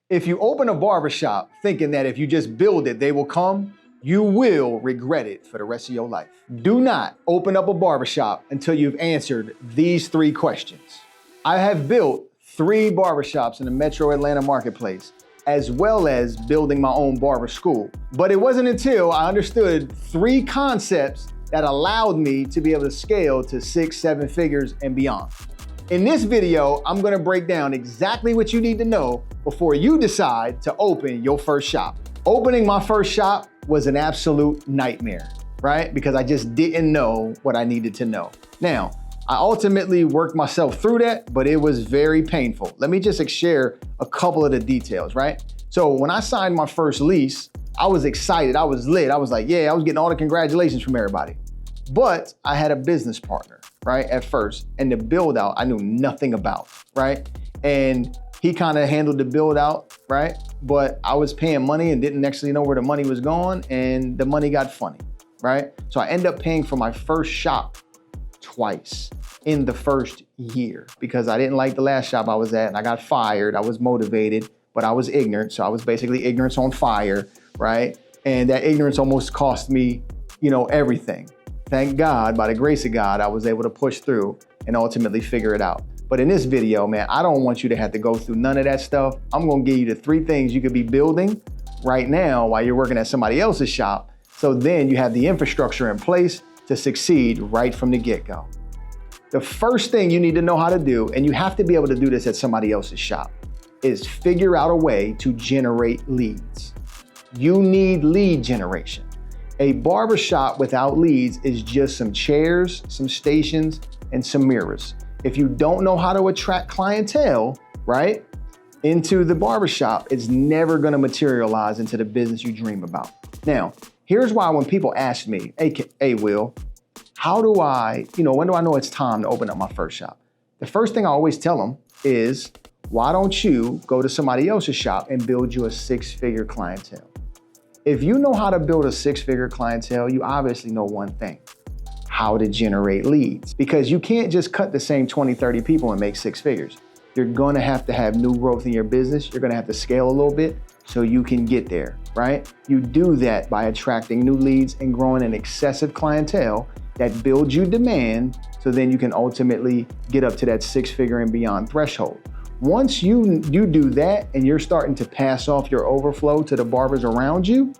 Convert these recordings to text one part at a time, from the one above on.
If you open a barbershop thinking that if you just build it, they will come, you will regret it for the rest of your life. Do not open up a barbershop until you've answered these 3 questions. I have built 3 barbershops in the Metro Atlanta marketplace, as well as building my own barber school. But it wasn't until I understood 3 concepts that allowed me to be able to scale to 6, 7 figures and beyond. In this video, I'm gonna break down exactly what you need to know before you decide to open your first shop. Opening my first shop was an absolute nightmare, right? Because I just didn't know what I needed to know. Now, I ultimately worked myself through that, but it was very painful. Let me just share a couple of the details, right? So when I signed my first lease, I was excited, I was lit. I was like, yeah, I was getting all the congratulations from everybody. But I had a business partner, right, at first, and the build out I knew nothing about, right? And he kind of handled the build out, right? But I was paying money and didn't actually know where the money was going, and the money got funny, right? So I ended up paying for my first shop twice in the first year because I didn't like the last shop I was at and I got fired. I was motivated, but I was ignorant. So I was basically ignorance on fire, right? And that ignorance almost cost me, everything. Thank God, by the grace of God, I was able to push through and ultimately figure it out. But in this video, man, I don't want you to have to go through none of that stuff. I'm gonna give you the 3 things you could be building right now while you're working at somebody else's shop. So then you have the infrastructure in place to succeed right from the get-go. The first thing you need to know how to do, and you have to be able to do this at somebody else's shop, is figure out a way to generate leads. You need lead generation. A barbershop without leads is just some chairs, some stations, and some mirrors. If you don't know how to attract clientele, right, into the barbershop, it's never gonna materialize into the business you dream about. Now, here's why when people ask me, hey Will, how do I, when do I know it's time to open up my first shop? The first thing I always tell them is, why don't you go to somebody else's shop and build you a 6-figure clientele? If you know how to build a 6-figure clientele, you obviously know one thing, how to generate leads. Because you can't just cut the same 20, 30 people and make 6 figures. You're gonna have to have new growth in your business. You're gonna have to scale a little bit so you can get there, right? You do that by attracting new leads and growing an excessive clientele that builds you demand, so then you can ultimately get up to that 6-figure and beyond threshold. Once you do that and you're starting to pass off your overflow to the barbers around you,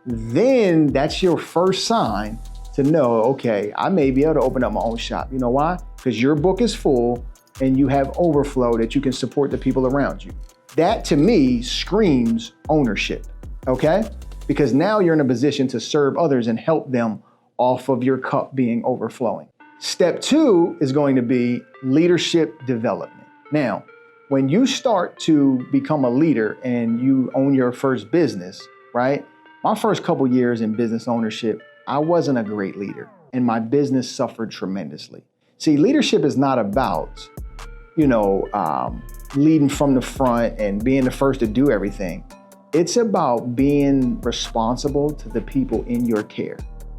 then that's your first sign to know, okay, I may be able to open up my own shop. You know why? Because your book is full and you have overflow that you can support the people around you. That to me screams ownership, okay? Because now you're in a position to serve others and help them off of your cup being overflowing. Step 2 is going to be leadership development. Now, when you start to become a leader and you own your first business, right? My first couple years in business ownership, I wasn't a great leader and my business suffered tremendously. See, leadership is not about, leading from the front and being the first to do everything. It's about being responsible to the people in your care,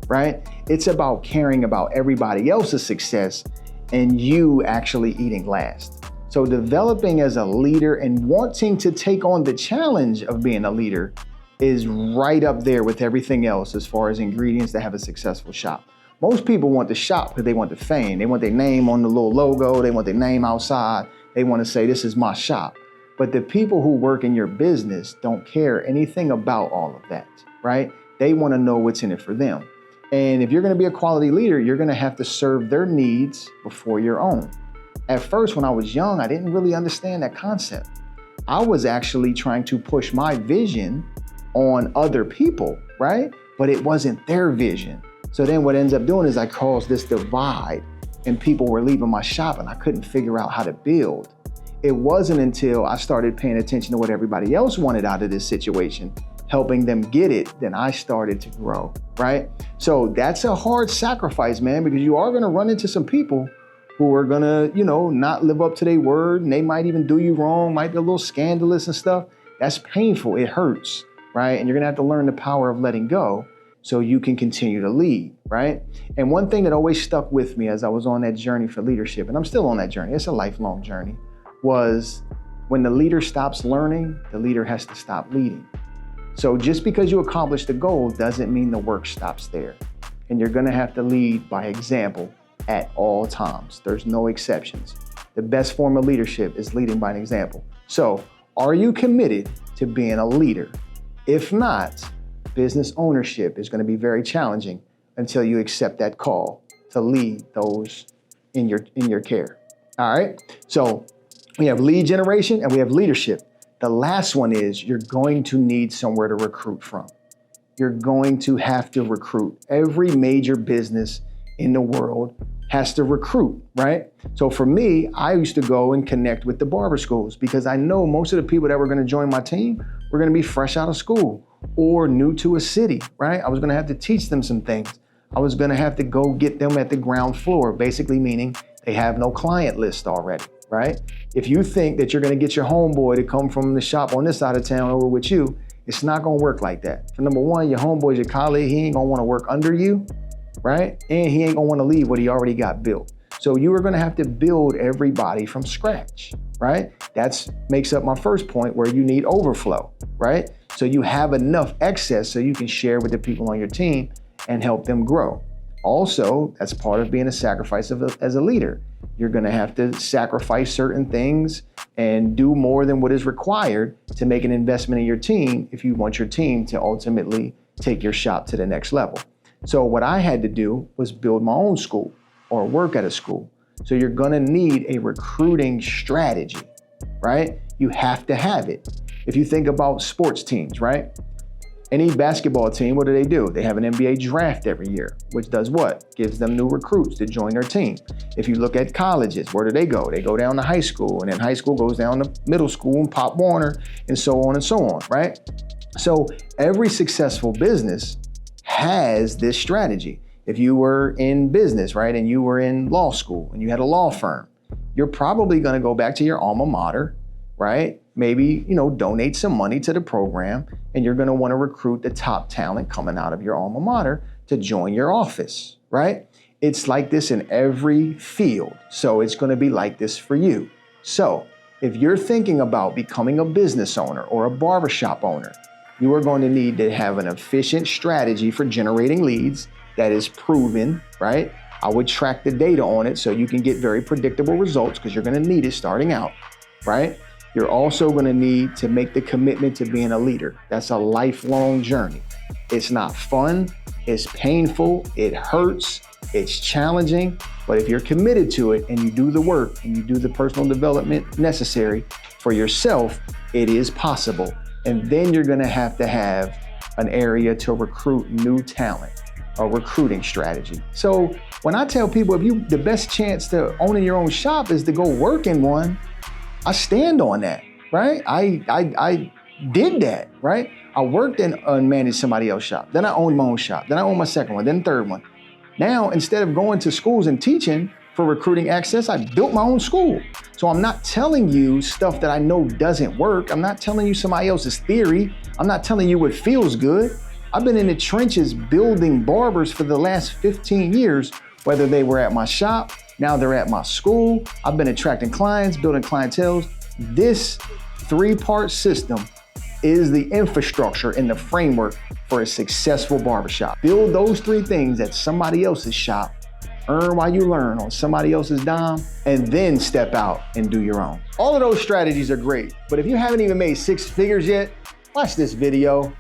right? It's about caring about everybody else's success and you actually eating last. So developing as a leader and wanting to take on the challenge of being a leader is right up there with everything else as far as ingredients that have a successful shop. Most people want the shop because they want the fame. They want their name on the little logo. They want their name outside. They want to say, this is my shop. But the people who work in your business don't care anything about all of that, right? They want to know what's in it for them. And if you're going to be a quality leader, you're going to have to serve their needs before your own. At first, when I was young, I didn't really understand that concept. I was actually trying to push my vision on other people, right? But it wasn't their vision. So then what ends up doing is I caused this divide and people were leaving my shop and I couldn't figure out how to build. It wasn't until I started paying attention to what everybody else wanted out of this situation, helping them get it, then I started to grow, right? So that's a hard sacrifice, man, because you are gonna run into some people who are gonna, not live up to their word, and they might even do you wrong, might be a little scandalous and stuff. That's painful, it hurts, right? And you're gonna have to learn the power of letting go so you can continue to lead, right? And one thing that always stuck with me as I was on that journey for leadership, and I'm still on that journey, it's a lifelong journey, was When the leader stops learning, the leader has to stop leading. So just because you accomplish the goal doesn't mean the work stops there. And you're gonna have to lead by example at all times. There's no exceptions. The best form of leadership is leading by an example. So, are you committed to being a leader? If not, business ownership is gonna be very challenging until you accept that call to lead those in your care. All right, so we have lead generation and we have leadership. The last one is you're going to need somewhere to recruit from. You're going to have to recruit. Every major business in the world has to recruit, right? So for me, I used to go and connect with the barber schools because I know most of the people that were gonna join my team were gonna be fresh out of school or new to a city, right? I was gonna have to teach them some things. I was gonna have to go get them at the ground floor, basically meaning they have no client list already, right? If you think that you're gonna get your homeboy to come from the shop on this side of town over with you, it's not gonna work like that. For number one, your homeboy's your colleague, he ain't gonna wanna work under you, right? And he ain't gonna wanna leave what he already got built. So you are gonna have to build everybody from scratch, right? That makes up my first point where you need overflow, right? So you have enough excess so you can share with the people on your team and help them grow. Also, that's part of being a sacrifice as a leader. You're gonna have to sacrifice certain things and do more than what is required to make an investment in your team if you want your team to ultimately take your shop to the next level. So what I had to do was build my own school or work at a school. So you're gonna need a recruiting strategy, right? You have to have it. If you think about sports teams, right? Any basketball team, what do? They have an NBA draft every year, which does what? Gives them new recruits to join their team. If you look at colleges, where do? They go down to high school, and then high school goes down to middle school and Pop Warner, and so on, right? So every successful business has this strategy. If you were in business, right, and you were in law school and you had a law firm, you're probably gonna go back to your alma mater, right? Maybe, donate some money to the program, and you're gonna wanna recruit the top talent coming out of your alma mater to join your office, right? It's like this in every field, so it's gonna be like this for you. So if you're thinking about becoming a business owner or a barbershop owner, you are going to need to have an efficient strategy for generating leads that is proven, right? I would track the data on it so you can get very predictable results because you're gonna need it starting out, right? You're also gonna need to make the commitment to being a leader. That's a lifelong journey. It's not fun, it's painful, it hurts, it's challenging, but if you're committed to it and you do the work and you do the personal development necessary for yourself, it is possible. And then you're gonna have to have an area to recruit new talent, a recruiting strategy. So when I tell people the best chance to owning your own shop is to go work in one, I stand on that, right? I did that, right? I worked and managed somebody else's shop. Then I owned my own shop. Then I owned my second one, then third one. Now, instead of going to schools and teaching for recruiting access, I built my own school. So I'm not telling you stuff that I know doesn't work. I'm not telling you somebody else's theory. I'm not telling you what feels good. I've been in the trenches building barbers for the last 15 years, whether they were at my shop, now they're at my school. I've been attracting clients, building clienteles. This 3-part system is the infrastructure and the framework for a successful barbershop. Build those 3 things at somebody else's shop, earn while you learn on somebody else's dime, and then step out and do your own. All of those strategies are great, but if you haven't even made 6 figures yet, watch this video.